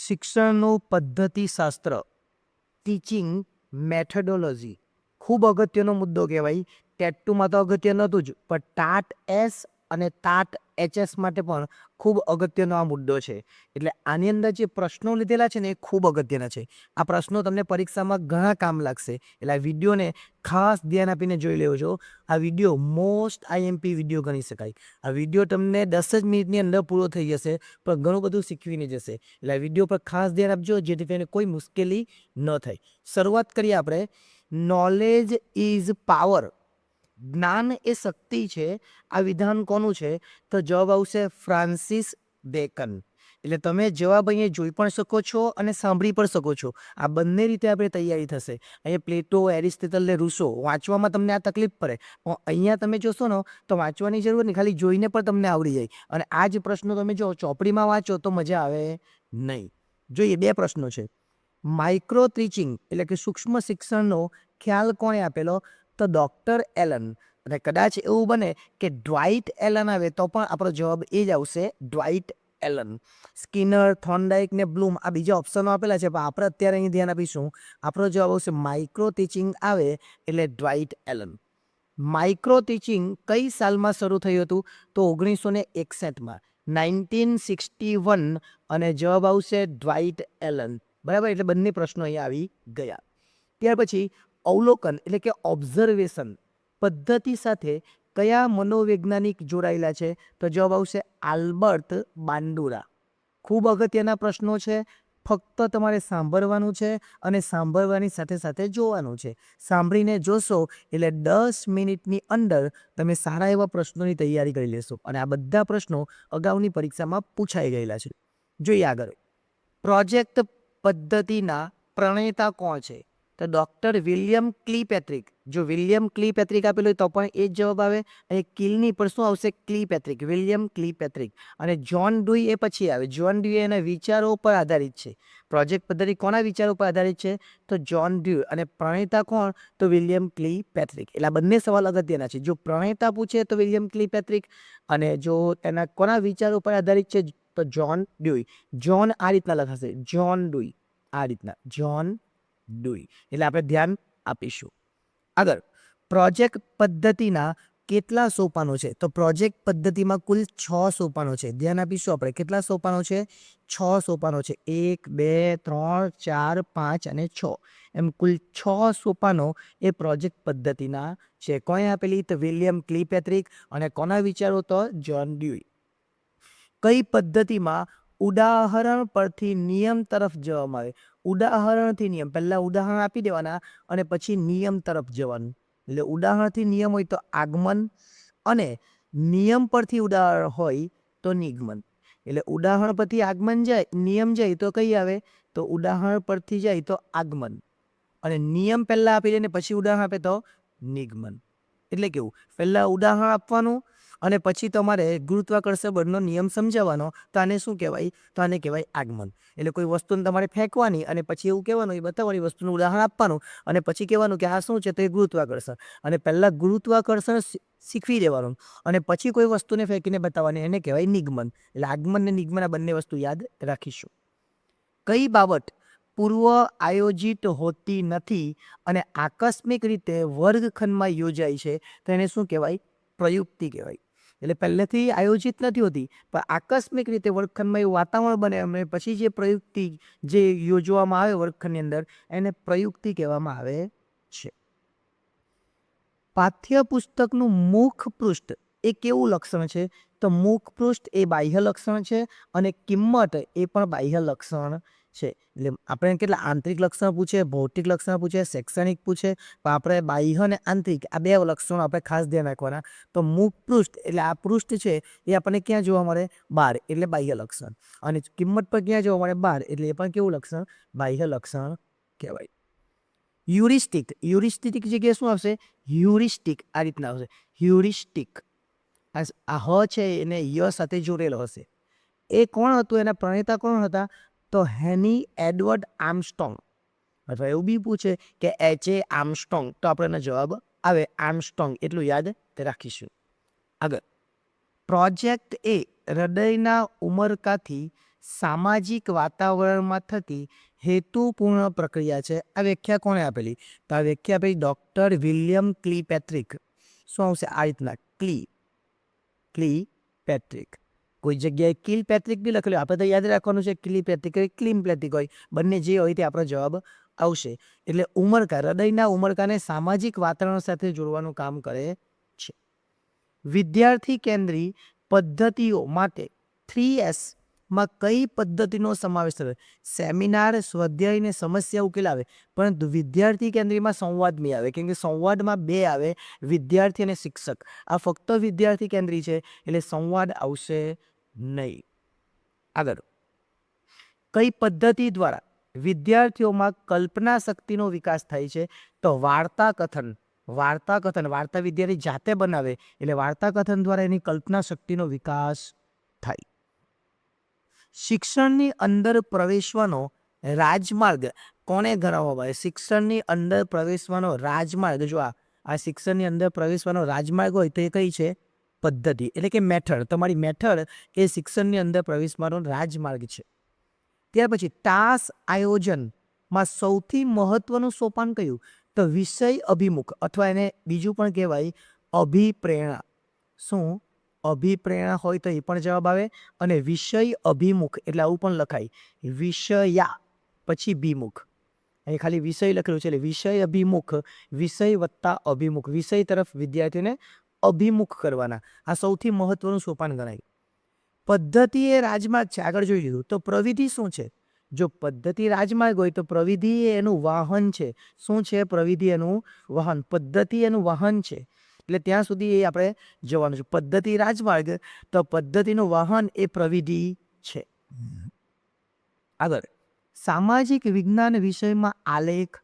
શિક્ષણનું પદ્ધતિશાસ્ત્ર, teaching methodology ખૂબ અગત્યનો મુદ્દો કહેવાય. ટેટ 2માં તો અગત્ય નહોતું જ, પણ ટાટ એસ અને ટાટ એચએસ માટે પણ ખૂબ અગત્યનો આ મુદ્દો છે. એટલે આની અંદર જે પ્રશ્નો લીધેલા છે ને એ ખૂબ અગત્યના છે. આ પ્રશ્નો તમને પરીક્ષામાં ઘણા કામ લાગશે. એટલે આ વિડીયોને ખાસ ધ્યાન આપીને જોઈ લેવો છો. આ વિડીયો મોસ્ટ આઈએમપી વિડીયો ગણી શકાય. આ વિડીયો તમને 10 જ મિનિટની અંદર પૂરો થઈ જશે, પણ ઘણું બધું શીખવીને જશે. એટલે આ વિડીયો પર ખાસ ધ્યાન આપજો, જેથી કરીને કોઈ મુશ્કેલી ન થાય. શરૂઆત કરીએ આપણે. નોલેજ ઇઝ પાવર, જ્ઞાન એ શક્તિ છે. આ વિધાન કોનું છે? તો જવાબ આવશે ફ્રાન્સિસ બેકન. એટલે તમે જવાબ અહીંયા જોઈ પણ શકો છો અને સાંભળી પણ શકો છો. આ બંને રીતે આપણે તૈયારી થશે. અહીંયા પ્લેટો, એરિસ્ટોટલ ને રૂસો વાંચવામાં તમને આ તકલીફ પડે, પણ અહીંયા તમે જોશો ને તો વાંચવાની જરૂર નહીં, ખાલી જોઈને પણ તમને આવડી જાય. અને આ જ પ્રશ્નો તમે જો ચોપડીમાં વાંચો તો મજા આવે નહીં. જોઈએ, 2 પ્રશ્નો છે. માઇક્રો ટીચિંગ એટલે કે સૂક્ષ્મ શિક્ષણનો ખ્યાલ કોણે આપેલો? તો ડૉક્ટર એલન. અને કદાચ એવું બને કે ડ્વાઇટ એલન આવે તો પણ આપણો જવાબ એ જ આવશે, ડ્વાઇટ એલન. સ્કિનર, થોર્નડાઇક ને બ્લૂમ આ બીજા ઓપ્શનો આપેલા છે, પણ આપણે અત્યારે અહીં ધ્યાન આપીશું. આપણો જવાબ આવશે માઇક્રો ટીચિંગ આવે એટલે ડ્વાઇટ એલન. માઇક્રો ટીચિંગ કઈ સાલમાં શરૂ થયું હતું? તો 1961માં, 1961. અને જવાબ આવશે ડ્વાઇટ એલન. બરાબર, એટલે બંને પ્રશ્નો અહીંયા આવી ગયા. ત્યાર પછી અવલોકન એટલે કે ઓબ્ઝર્વેશન પદ્ધતિ સાથે કયા મનોવૈજ્ઞાનિક જોડાયેલા છે? તો જવાબ આવશે આલ્બર્ટ બાંડુરા. ખૂબ અગત્યના પ્રશ્નો છે. ફક્ત તમારે સાંભળવાનું છે અને સાંભળવાની સાથે સાથે જોવાનું છે. સાંભળીને જોશો એટલે 10 મિનિટની અંદર તમે સારા એવા પ્રશ્નોની તૈયારી કરી લેશો. અને આ બધા પ્રશ્નો અગાઉની પરીક્ષામાં પૂછાઈ ગયેલા છે. જોઈએ આગળ. પ્રોજેક્ટ પદ્ધતિના પ્રણેતા કોણ છે? તો ડૉક્ટર વિલિયમ ક્લિપેટ્રિક. જો વિલિયમ ક્લિપેટ્રિક આપેલું હોય તો પણ એ જ જવાબ આવે. અને કિલની પર શું આવશે? ક્લિપેટ્રિક, વિલિયમ ક્લિપેટ્રિક. અને જ્હોન ડુઈ એ પછી આવે. જ્હોન ડુઈ એના વિચારો પર આધારિત છે. પ્રોજેક્ટ પદ્ધતિ કોના વિચારો પર આધારિત છે? તો જ્હોન ડ્યુઈ. અને પ્રણેતા કોણ? તો વિલિયમ ક્લિપેટ્રિક. એટલે આ બંને સવાલ અગત્યના છે. જો પ્રણેતા પૂછે તો વિલિયમ ક્લિપેટ્રિક, અને જો એના કોના વિચારો પર આધારિત છે તો જ્હોન ડ્યુઈ. જ્હોન આ રીતના લખાશે, જ્હોન ડુઈ, આ રીતના જ્હોન ડુઈ. એટલે આપણે ધ્યાન આપીશું. આગળ, પ્રોજેક્ટ પદ્ધતિના કેટલા સોપાનો છે? તો પ્રોજેક્ટ પદ્ધતિમાં કુલ 6 સોપાનો છે. ધ્યાન આપીશું આપણે. કેટલા સોપાનો છે? 6 સોપાનો છે. 1, 2, 3, 4, 5 અને 6. એમ કુલ 6 સોપાનો એ પ્રોજેક્ટ પદ્ધતિના છે. કોણે આપેલી? તો વિલિયમ ક્લિપેટ્રિક. અને કોના વિચારો? તો જ્હોન ડ્યુઈ. કઈ પદ્ધતિમાં ઉદાહરણ પરથી નિયમ તરફ જવામાં આવે? ઉદાહરણથી નિયમ, પહેલા ઉદાહરણ આપી દેવાના અને પછી નિયમ તરફ જવાનું. એટલે ઉદાહરણથી નિયમ હોય તો આગમન, અને નિયમ પરથી ઉદાહરણ હોય તો નિગમન. એટલે ઉદાહરણ પરથી આગમન જાય, નિયમ જાય તો કઈ આવે? તો ઉદાહરણ પરથી જાય તો આગમન, અને નિયમ પહેલા આપી દે ને પછી ઉદાહરણ આપે તો નિગમન. એટલે કેવું? પહેલા ઉદાહરણ આપવાનું અને પછી તમારે ગુરુત્વાકર્ષણ બળનો નિયમ સમજાવવાનો. તો આને શું કહેવાય? તો આને કહેવાય આગમન. એટલે કોઈ વસ્તુને તમારે ફેંકવાની અને પછી એવું કહેવાનું, એ બતાવવાની વસ્તુનું ઉદાહરણ આપવાનું અને પછી કહેવાનું કે આ શું છે? તો એ ગુરુત્વાકર્ષણ. અને પહેલાં ગુરુત્વાકર્ષણ શીખવી દેવાનું અને પછી કોઈ વસ્તુને ફેંકીને બતાવવાની, એને કહેવાય નિગમન. એટલે આગમન ને નિગમન આ બંને વસ્તુ યાદ રાખીશું. કઈ બાબત પૂર્વ આયોજિત હોતી નથી અને આકસ્મિક રીતે વર્ગખંડમાં યોજાય છે? તો એને શું કહેવાય? પ્રયુક્તિ કહેવાય. એટલે પહેલેથી આયોજિત નથી હોતી, પણ આકસ્મિક રીતે વર્ગખંડમાં એવું વાતાવરણ બને અને પછી જે પ્રયુક્તિ જે યોજવામાં આવે વર્ગખંડની અંદર, એને પ્રયુક્તિ કહેવામાં આવે છે. પાઠ્યપુસ્તકનું મુખ પૃષ્ઠ એ કેવું લક્ષણ છે? તો મુખ પૃષ્ઠ એ બાહ્ય લક્ષણ છે અને કિંમત એ પણ બાહ્ય લક્ષણ છે. એટલે આપણે કેટલા આંતરિક લક્ષણ પૂછે, ભૌતિક લક્ષણ પૂછે, શૈક્ષણિક પૂછે, પણ આપણે બાહ્ય અને આંતરિક આ 2 લક્ષણો આપણે ખાસ ધ્યાન રાખવાના. તો મુખ પૃષ્ઠ એટલે આ પૃષ્ઠ છે એ આપણને ક્યાં જોવા મળે? બહાર, એટલે બાહ્ય લક્ષણ. અને કિંમત પર ક્યાં જોવા મળે? બહાર, એટલે એ પણ કેવું લક્ષણ? બાહ્ય લક્ષણ કહેવાય. હ્યુરિસ્ટિક, હ્યુરિસ્ટિક જગ્યાએ શું આવશે? હ્યુરિસ્ટિક આ રીતના આવશે, હ્યુરિસ્ટિક. આ હ છે એને ય સાથે જોડેલો હશે. એ કોણ હતું? એના પ્રણેતા કોણ હતા? તો હેની એડવર્ડ આર્મસ્ટ્રોંગ. અથવા એવું બી પૂછે કે H.A. આર્મસ્ટ્રોંગ, તો આપણે એનો જવાબ આવે આર્મસ્ટ્રોંગ. એટલું યાદ રાખીશું. આગળ, પ્રોજેક્ટ એ હૃદયના ઉમરકાથી સામાજિક વાતાવરણમાં થતી હેતુપૂર્ણ પ્રક્રિયા છે. આ વ્યાખ્યા કોણે આપેલી? તો આ વ્યાખ્યા આપેલી ડૉક્ટર વિલિયમ ક્લિપેટ્રિક. શું આવશે? આ રીતના ક્લિપેટ્રિક. કોઈ જગ્યાએ કિલપેટ્રિક બી લખેલું, આપણે તો યાદ રાખવાનું છે ક્લિપેટ્રિક હોય ક્લિમપેટ્રિક હોય, બંને જે હોય તે આપણો જવાબ આવશે. એટલે ઉમરકા, હૃદયના ઉમરકાને સામાજિક વાતાવરણ સાથે જોડવાનું કામ કરે છે. વિદ્યાર્થી કેન્દ્રી પદ્ધતિઓ માટે 3S માં કઈ પદ્ધતિનો સમાવેશ થયો? સેમિનાર, સ્વાધ્યાય ને સમસ્યા ઉકેલાવે. પરંતુ વિદ્યાર્થી કેન્દ્રીમાં સંવાદ નહીં આવે, કેમ કે સંવાદમાં બે આવે, વિદ્યાર્થી અને શિક્ષક. આ ફક્ત વિદ્યાર્થી કેન્દ્રી છે એટલે સંવાદ આવશે નહીં. આગળ, કઈ પદ્ધતિ દ્વારા વિદ્યાર્થીઓમાં કલ્પના શક્તિનો વિકાસ થાય છે? તો વાર્તા કથન. વાર્તા વિદ્યાર્થી જાતે બનાવે એટલે વાર્તા કથન દ્વારા એની કલ્પના શક્તિનો વિકાસ થાય. શિક્ષણની અંદર પ્રવેશવાનો રાજમાર્ગ કોને ગણાવવામાં આવે? શિક્ષણની અંદર પ્રવેશવાનો રાજમાર્ગ, જો આ શિક્ષણની અંદર પ્રવેશવાનો રાજમાર્ગ હોય તો એ કઈ છે? પદ્ધતિ, એટલે કે મેથડ. તમારી મેથડ એ શિક્ષણની અંદર પ્રવેશવાનો રાજમાર્ગ છે. ત્યાર પછી ટાસ્ક આયોજનમાં સૌથી મહત્વનું સોપાન કયું? તો વિષય અભિમુખ, અથવા એને બીજું પણ કહેવાય અભિપ્રેરણા. શું? અભિપ્રેરણા હોય તો એ પણ જવાબ આવે. અને વિષય અભિમુખ એટલે આવું પણ લખાય, વિષયા પછી ભીમુખ. અહીં ખાલી વિષય લખેલું છે એટલે વિષય અભિમુખ, વિષય વત્તા અભિમુખ, વિષય તરફ વિદ્યાર્થીઓને અભિમુખ કરવાના. આ સૌથી મહત્વનું સોપાન ગણાય. પદ્ધતિ એ રાજમાર્ગ છે, આગળ જોઈ લીધું. તો પ્રવિધિ શું છે? જો પદ્ધતિ રાજમાર્ગ હોય તો પ્રવિધિ એનું વાહન છે. શું છે? પ્રવિધિ એનું વાહન, પદ્ધતિ એનું વાહન છે. એટલે ત્યાં સુધી એ આપણે જવાનું છે. પદ્ધતિ રાજમાર્ગ તો પદ્ધતિનું વાહન એ પ્રવિધિ છે. આગળ, સામાજિક વિજ્ઞાન વિષયમાં આલેખ,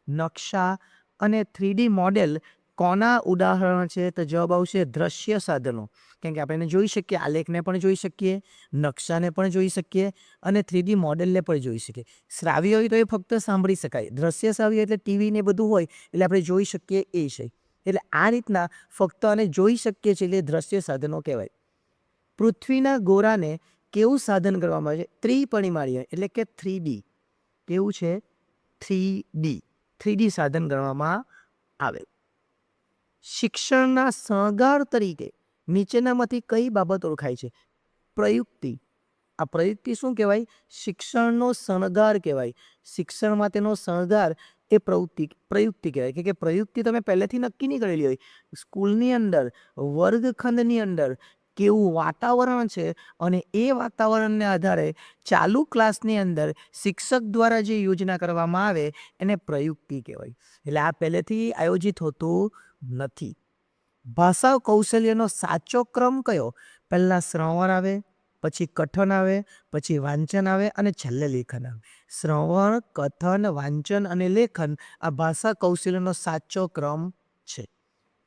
નકશા અને 3D મોડેલ કોના ઉદાહરણ છે? તો જવાબ આવશે દ્રશ્ય સાધનો. કેમ કે આપણે એને જોઈ શકીએ, આલેખને પણ જોઈ શકીએ, નકશાને પણ જોઈ શકીએ અને 3D મોડેલને પણ જોઈ શકીએ. શ્રાવ્ય હોય તો એ ફક્ત સાંભળી શકાય, દ્રશ્ય શ્રાવ્ય એટલે ટીવી ને બધું હોય એટલે આપણે જોઈ શકીએ એ છે. એટલે આ રીતના ફક્ત આને જોઈ શકીએ છીએ એટલે દ્રશ્ય સાધનો કહેવાય. પૃથ્વીના ગોળાને કેવું સાધન કરવામાં આવે છે? ત્રિપરિમાણીય એટલે કે 3D. કેવું છે? 3D સાધન ગણવામાં આવે. શિક્ષણના શણગાર તરીકે નીચેનામાંથી કઈ બાબત ઓળખાય છે? પ્રયુક્તિ. આ પ્રયુક્તિ શું કહેવાય? શિક્ષણનો શણગાર કહેવાય. શિક્ષણ માટેનો શણગાર એ પ્રયુક્તિ કહેવાય. કે પ્રયુક્તિ તમે પહેલેથી નક્કી નહીં કરેલી હોય. સ્કૂલની અંદર, વર્ગખંડની અંદર કેવું વાતાવરણ છે અને એ વાતાવરણને આધારે ચાલુ ક્લાસની અંદર શિક્ષક દ્વારા જે યોજના કરવામાં આવે એને પ્રયુક્તિ કહેવાય. એટલે આ પહેલેથી આયોજિત હોતું નથી. ભાષા કૌશલ્યનો સાચો ક્રમ કયો? પહેલાં શ્રવણ આવે, પછી કથન આવે, પછી વાંચન આવે અને છેલ્લે લેખન આવે. શ્રવણ, કથન, વાંચન અને લેખન આ ભાષા કૌશલ્યનો સાચો ક્રમ છે.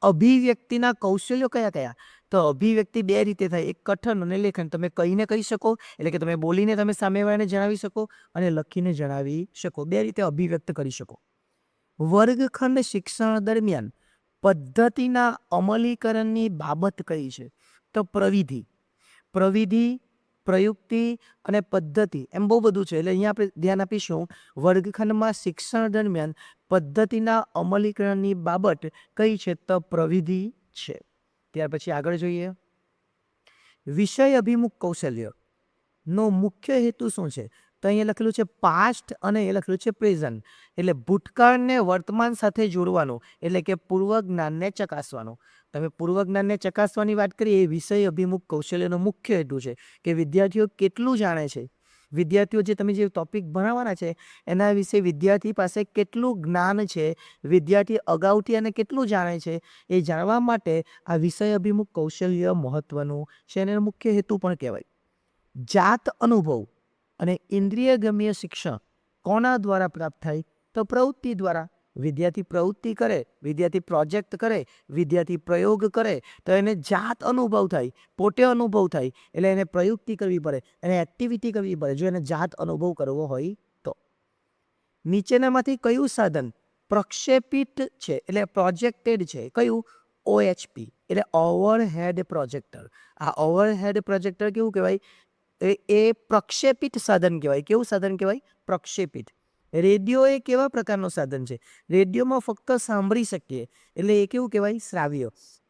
અભિવ્યક્તિના કૌશલ્યો કયા કયા? તો અભિવ્યક્તિ બે રીતે થાય, એક કથન અને લેખન. તમે કહીને કહી શકો એટલે કે તમે બોલીને તમે સામેવાળાને જણાવી શકો અને લખીને જણાવી શકો. બે રીતે અભિવ્યક્ત કરી શકો. વર્ગખંડ શિક્ષણ દરમિયાન પદ્ધતિના અમલીકરણની બાબત કઈ છે? તો પ્રવિધિ, પ્રયુક્તિ અને પદ્ધતિ એમ બહુ બધું છે. એટલે અહીંયા આપણે ધ્યાન આપીશું વર્ગખંડમાં શિક્ષણ દરમિયાન પદ્ધતિના અમલીકરણની બાબત કઈ છે? તો પ્રવિધિ છે. ત્યાર પછી આગળ જોઈએ, વિષય અભિમુખ કૌશલ્યનો મુખ્ય હેતુ શું છે? તો અહીંયા લખેલું છે પાસ્ટ અને એ લખેલું છે પ્રેઝન્ટ. એટલે ભૂતકાળને વર્તમાન સાથે જોડવાનું, એટલે કે પૂર્વ જ્ઞાનને ચકાસવાનું. તમે પૂર્વ જ્ઞાનને ચકાસવાની વાત કરીએ એ વિષય અભિમુખ કૌશલ્યનો મુખ્ય હેતુ છે કે વિદ્યાર્થીઓ કેટલું જાણે છે, વિદ્યાર્થીઓ જે તમે જે ટોપિક ભણાવવાના છે એના વિશે વિદ્યાર્થી પાસે કેટલું જ્ઞાન છે, વિદ્યાર્થી અગાઉથી અને કેટલું જાણે છે એ જાણવા માટે આ વિષય અભિમુખ કૌશલ્ય મહત્વનું છે અને એનો મુખ્ય હેતુ પણ કહેવાય. જાત અનુભવ અને ઇન્દ્રિયગમ્ય શિક્ષણ કોના દ્વારા પ્રાપ્ત થાય? તો પ્રવૃત્તિ દ્વારા. વિદ્યાર્થી પ્રવૃત્તિ કરે, વિદ્યાર્થી પ્રોજેક્ટ કરે, વિદ્યાર્થી પ્રયોગ કરે તો એને જાત અનુભવ થાય, પોતે અનુભવ થાય. એટલે એને પ્રયુક્તિ કરવી પડે, એને એક્ટિવિટી કરવી પડે જો એને જાત અનુભવ કરવો હોય તો. નીચેનામાંથી કયું સાધન પ્રક્ષેપિત છે એટલે પ્રોજેક્ટેડ છે? કયું? OHP એટલે ઓવરહેડ પ્રોજેક્ટર. આ ઓવરહેડ પ્રોજેક્ટર કેવું કહેવાય? એ પ્રક્ષેપિત સાધન કહેવાય. કેવું સાધન કહેવાય? પ્રક્ષેપિત. રેડિયો એ કેવા પ્રકારનું સાધન છે? રેડિયોમાં ફક્ત સાંભળી શકીએ એટલે એ કેવું કહેવાય? શ્રાવ્ય.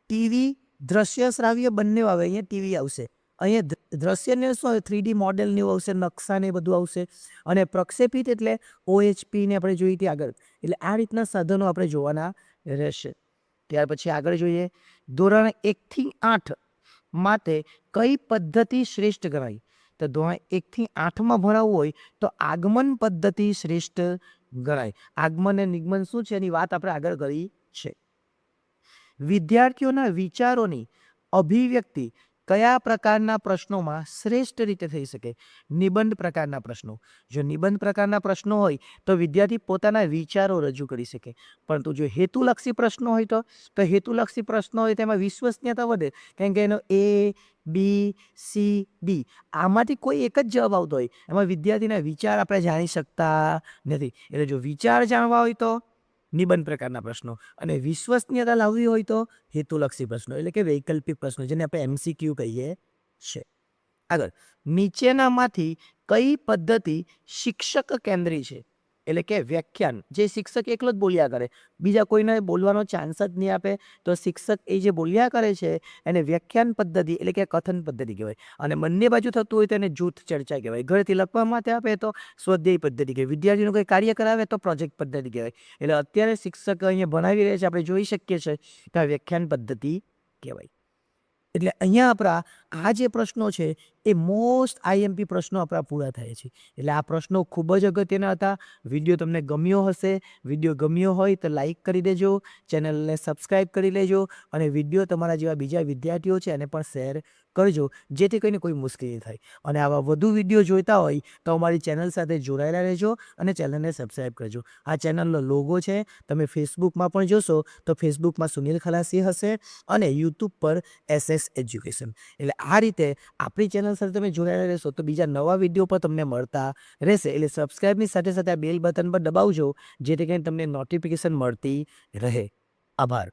ટીવી દ્રશ્ય શ્રાવ્ય બંને આવે. અહીંયા ટીવી આવશે, અહીંયા દ્રશ્યને શું 3D મોડેલ ને એવું આવશે, નકશા ને બધું આવશે. અને પ્રક્ષેપિત એટલે OHP ને આપણે જોઈ હતી આગળ. એટલે આ રીતના સાધનો આપણે જોવાના રહેશે. ત્યાર પછી આગળ જોઈએ, ધોરણ 1 થી 8 માટે કઈ પદ્ધતિ શ્રેષ્ઠ ગણાય? તો ધોરણ 1 થી 8માં ભણાવવું હોય તો આગમન પદ્ધતિ શ્રેષ્ઠ ગણાય. આગમન અને નિગમન શું છે એની વાત આપણે આગળ કરી છે. વિદ્યાર્થીઓના વિચારોની અભિવ્યક્તિ કયા પ્રકારના પ્રશ્નોમાં શ્રેષ્ઠ રીતે થઈ શકે? નિબંધ પ્રકારના પ્રશ્નો. જો નિબંધ પ્રકારના પ્રશ્નો હોય તો વિદ્યાર્થી પોતાના વિચારો રજૂ કરી શકે. પરંતુ જો હેતુલક્ષી પ્રશ્નો હોય તો હેતુલક્ષી પ્રશ્નો હોય તેમાં વિશ્વસનીયતા વધે, કારણ કે એનો ABCD આમાંથી કોઈ એક જ જવાબ આવતો હોય, એમાં વિદ્યાર્થીના વિચાર આપણે જાણી શકતા નથી. એટલે જો વિચાર જાણવા હોય તો નિબંધ પ્રકારના પ્રશ્નો, અને વિશ્વસનીયતા લાવવી હોય તો હેતુલક્ષી પ્રશ્નો, એટલે કે વૈકલ્પિક પ્રશ્નો, જેને આપણે MCQ કહીએ છે. આગળ, નીચેનામાંથી કઈ પદ્ધતિ શિક્ષક કેન્દ્રી છે? એટલે કે વ્યાખ્યાન જે શિક્ષક એકલો જ બોલ્યા કરે, બીજા કોઈને બોલવાનો ચાન્સ જ નહીં આપે, તો શિક્ષક એ જે બોલ્યા કરે છે એને વ્યાખ્યાન પદ્ધતિ એટલે કે કથન પદ્ધતિ કહેવાય. અને બંને બાજુ થતું હોય તો એને જૂથ ચર્ચા કહેવાય. ઘરેથી લખવા માટે આપે તો સ્વાધ્યાય પદ્ધતિ કહેવાય. વિદ્યાર્થીનું કોઈ કાર્ય કરાવે તો પ્રોજેક્ટ પદ્ધતિ કહેવાય. એટલે અત્યારે શિક્ષક અહીંયા ભણાવી રહ્યા છે, આપણે જોઈ શકીએ છીએ કે આ વ્યાખ્યાન પદ્ધતિ કહેવાય. એટલે અહીંયા આપણા આ જે પ્રશ્નો છે એ મોસ્ટ IMP પ્રશ્નો આપણા પૂરા થાય છે. એટલે આ પ્રશ્નો ખૂબ જ અગત્યના હતા. વિડીયો તમને ગમ્યો હશે. વિડીયો ગમ્યો હોય તો લાઈક કરી દેજો, ચેનલને સબસ્ક્રાઈબ કરી લેજો, અને વિડીયો તમારા જેવા બીજા વિદ્યાર્થીઓ છે એને પણ શેર કરજો, જેથી કરીને કોઈ મુશ્કેલી થાય. અને આવા વધુ વિડીયો જોઈતા હોય તો અમારી ચેનલ સાથે જોડાયેલા રહેજો અને ચેનલને સબસ્ક્રાઈબ કરજો. આ ચેનલનો લોગો છે, તમે ફેસબુકમાં પણ જોશો તો ફેસબુકમાં સુનિલ ખલાસી હશે અને યુટ્યુબ પર SS એજ્યુકેશન. એટલે આ રીતે આપણી ચેનલ સાથે તમે જોડાયેલા રહેશો તો બીજા નવા વિડીયો પર તમને મળતા રહેશે. એટલે સબસ્ક્રાઈબની સાથે સાથે આ બેલ બટન પર દબાવજો, જેથી કરીને તમને નોટિફિકેશન મળતી રહે. આભાર.